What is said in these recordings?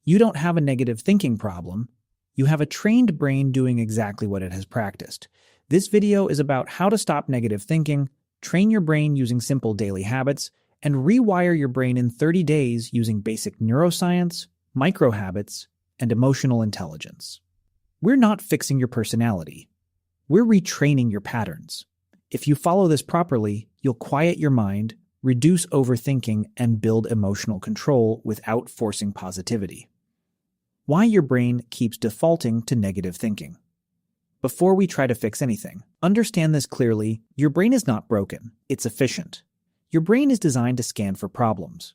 You don't have a negative thinking problem. You have a trained brain doing exactly what it has practiced. This video is about how to stop negative thinking, train your brain using simple daily habits, and rewire your brain in 30 days using basic neuroscience, micro habits, and emotional intelligence. We're not fixing your personality. We're retraining your patterns. If you follow this properly, you'll quiet your mind, reduce overthinking, and build emotional control without forcing positivity. Why your brain keeps defaulting to negative thinking. Before we try to fix anything, understand this clearly: your brain is not broken, it's efficient. Your brain is designed to scan for problems.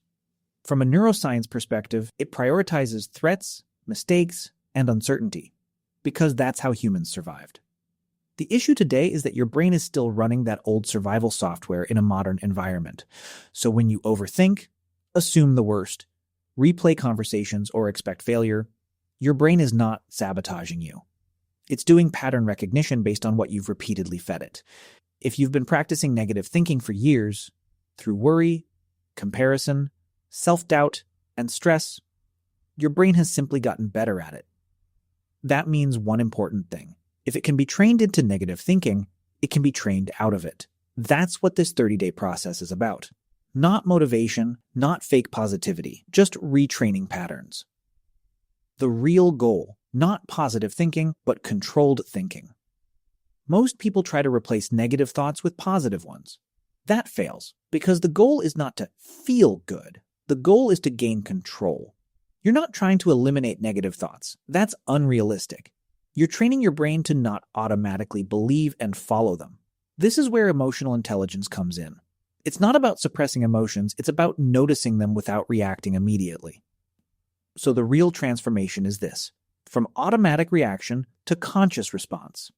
From a neuroscience perspective, it prioritizes threats, mistakes, and uncertainty, because that's how humans survived. The issue today is that your brain is still running that old survival software in a modern environment. So when you overthink, assume the worst, replay conversations, or expect failure, your brain is not sabotaging you. It's doing pattern recognition based on what you've repeatedly fed it. If you've been practicing negative thinking for years, through worry, comparison, self-doubt, and stress, your brain has simply gotten better at it. That means one important thing. If it can be trained into negative thinking, it can be trained out of it. That's what this 30-day process is about. Not motivation, not fake positivity, just retraining patterns. The real goal, not positive thinking, but controlled thinking. Most people try to replace negative thoughts with positive ones. That fails, because the goal is not to feel good. The goal is to gain control. You're not trying to eliminate negative thoughts. That's unrealistic. You're training your brain to not automatically believe and follow them. This is where emotional intelligence comes in. It's not about suppressing emotions, it's about noticing them without reacting immediately. So the real transformation is this: from automatic reaction to conscious response.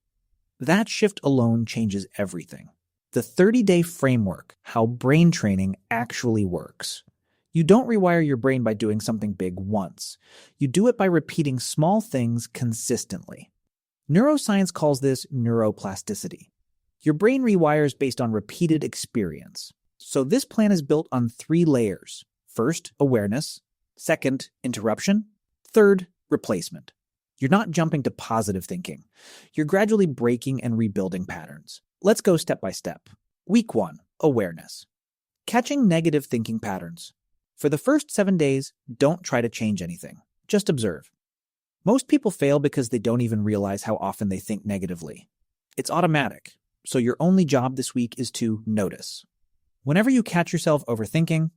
That shift alone changes everything. The 30-day framework, how brain training actually works. You don't rewire your brain by doing something big once. You do it by repeating small things consistently. Neuroscience calls this neuroplasticity. Your brain rewires based on repeated experience. So this plan is built on 3 layers. First, awareness. Second, interruption. Third, replacement. You're not jumping to positive thinking. You're gradually breaking and rebuilding patterns. Let's go step by step. Week 1, awareness. Catching negative thinking patterns. For the first 7 days, don't try to change anything. Just observe. Most people fail because they don't even realize how often they think negatively. It's automatic, so your only job this week is to notice. Whenever you catch yourself overthinking,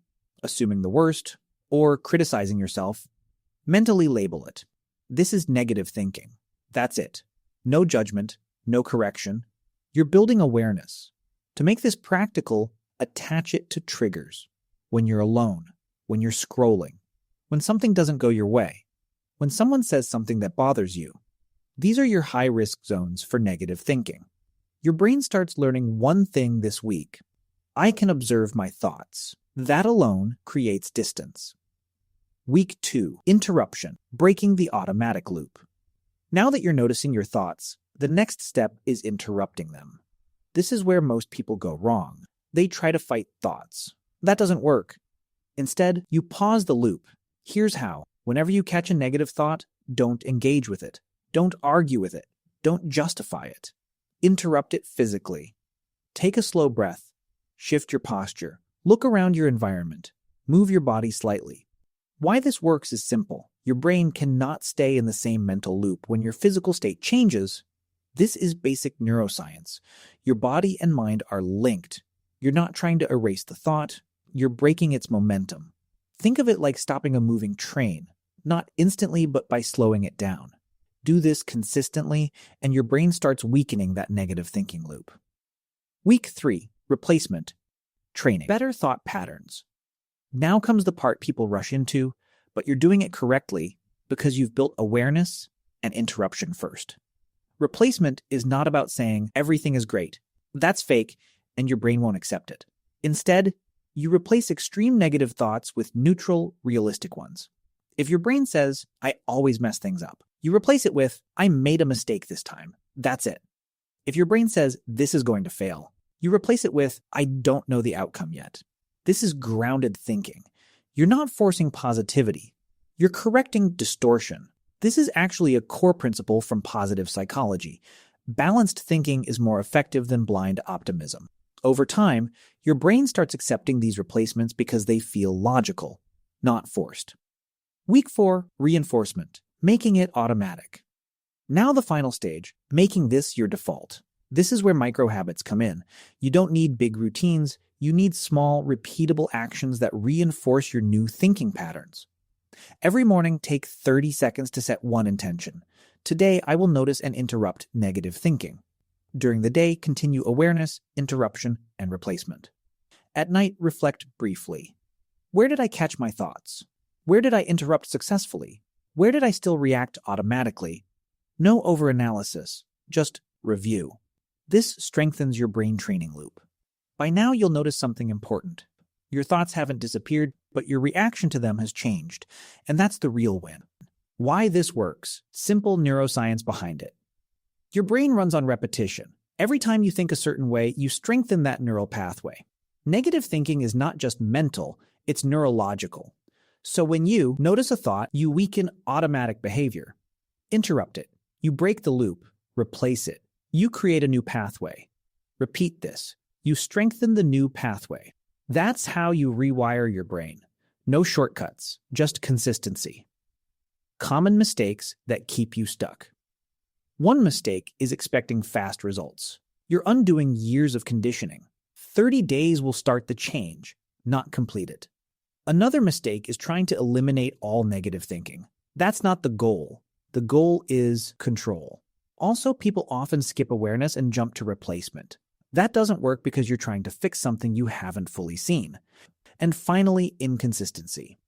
assuming the worst, or criticizing yourself, mentally label it. This is negative thinking. That's it. No judgment, no correction. You're building awareness. To make this practical, attach it to triggers. When you're alone, when you're scrolling, when something doesn't go your way, when someone says something that bothers you. These are your high-risk zones for negative thinking. Your brain starts learning one thing this week. I can observe my thoughts. That alone creates distance. Week 2, interruption, breaking the automatic loop. Now that you're noticing your thoughts, the next step is interrupting them. This is where most people go wrong. They try to fight thoughts. That doesn't work. Instead, you pause the loop. Here's how. Whenever you catch a negative thought, don't engage with it. Don't argue with it. Don't justify it. Interrupt it physically. Take a slow breath. Shift your posture. Look around your environment. Move your body slightly. Why this works is simple. Your brain cannot stay in the same mental loop when your physical state changes. This is basic neuroscience. Your body and mind are linked. You're not trying to erase the thought. You're breaking its momentum. Think of it like stopping a moving train, not instantly but by slowing it down. Do this consistently, and your brain starts weakening that negative thinking loop. Week 3, replacement, training, better thought patterns. Now comes the part people rush into, but you're doing it correctly because you've built awareness and interruption first. Replacement is not about saying everything is great. That's fake, and your brain won't accept it. Instead, you replace extreme negative thoughts with neutral, realistic ones. If your brain says, I always mess things up, you replace it with, I made a mistake this time. That's it. If your brain says, this is going to fail, you replace it with, I don't know the outcome yet. This is grounded thinking. You're not forcing positivity. You're correcting distortion. This is actually a core principle from positive psychology. Balanced thinking is more effective than blind optimism. Over time, your brain starts accepting these replacements because they feel logical, not forced. Week 4, reinforcement, making it automatic. Now the final stage, making this your default. This is where micro-habits come in. You don't need big routines, you need small, repeatable actions that reinforce your new thinking patterns. Every morning, take 30 seconds to set one intention. Today, I will notice and interrupt negative thinking. During the day, continue awareness, interruption, and replacement. At night, reflect briefly. Where did I catch my thoughts? Where did I interrupt successfully? Where did I still react automatically? No overanalysis, just review. This strengthens your brain training loop. By now, you'll notice something important. Your thoughts haven't disappeared, but your reaction to them has changed, and that's the real win. Why this works? Simple neuroscience behind it. Your brain runs on repetition. Every time you think a certain way, you strengthen that neural pathway. Negative thinking is not just mental, it's neurological. So when you notice a thought, you weaken automatic behavior. Interrupt it. You break the loop. Replace it. You create a new pathway. Repeat this. You strengthen the new pathway. That's how you rewire your brain. No shortcuts, just consistency. Common mistakes that keep you stuck. One mistake is expecting fast results. You're undoing years of conditioning. 30 days will start the change, not complete it. Another mistake is trying to eliminate all negative thinking. That's not the goal. The goal is control. Also, people often skip awareness and jump to replacement. That doesn't work because you're trying to fix something you haven't fully seen. And finally, inconsistency.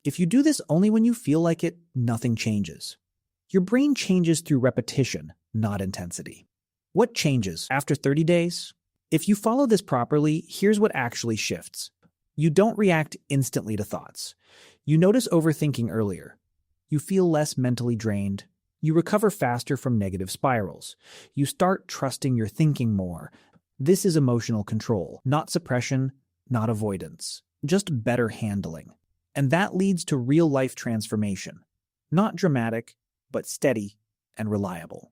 If you do this only when you feel like it, nothing changes. Your brain changes through repetition, not intensity. What changes after 30 days? If you follow this properly, here's what actually shifts. You don't react instantly to thoughts. You notice overthinking earlier. You feel less mentally drained. You recover faster from negative spirals. You start trusting your thinking more. This is emotional control, not suppression, not avoidance, just better handling. And that leads to real-life transformation. Not dramatic, but steady and reliable.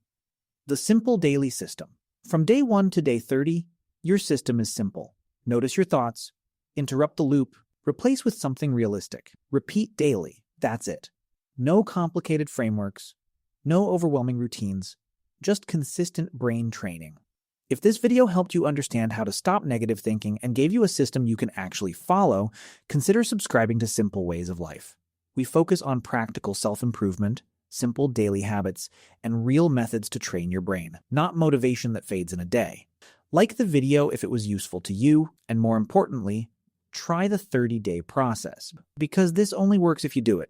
The simple daily system. From day 1 to day 30, your system is simple. Notice your thoughts, interrupt the loop, replace with something realistic. Repeat daily. That's it. No complicated frameworks, no overwhelming routines, just consistent brain training. If this video helped you understand how to stop negative thinking and gave you a system you can actually follow, consider subscribing to Simple Ways of Life. We focus on practical self-improvement, simple daily habits, and real methods to train your brain, not motivation that fades in a day. Like the video if it was useful to you, and more importantly, try the 30-day process, because this only works if you do it.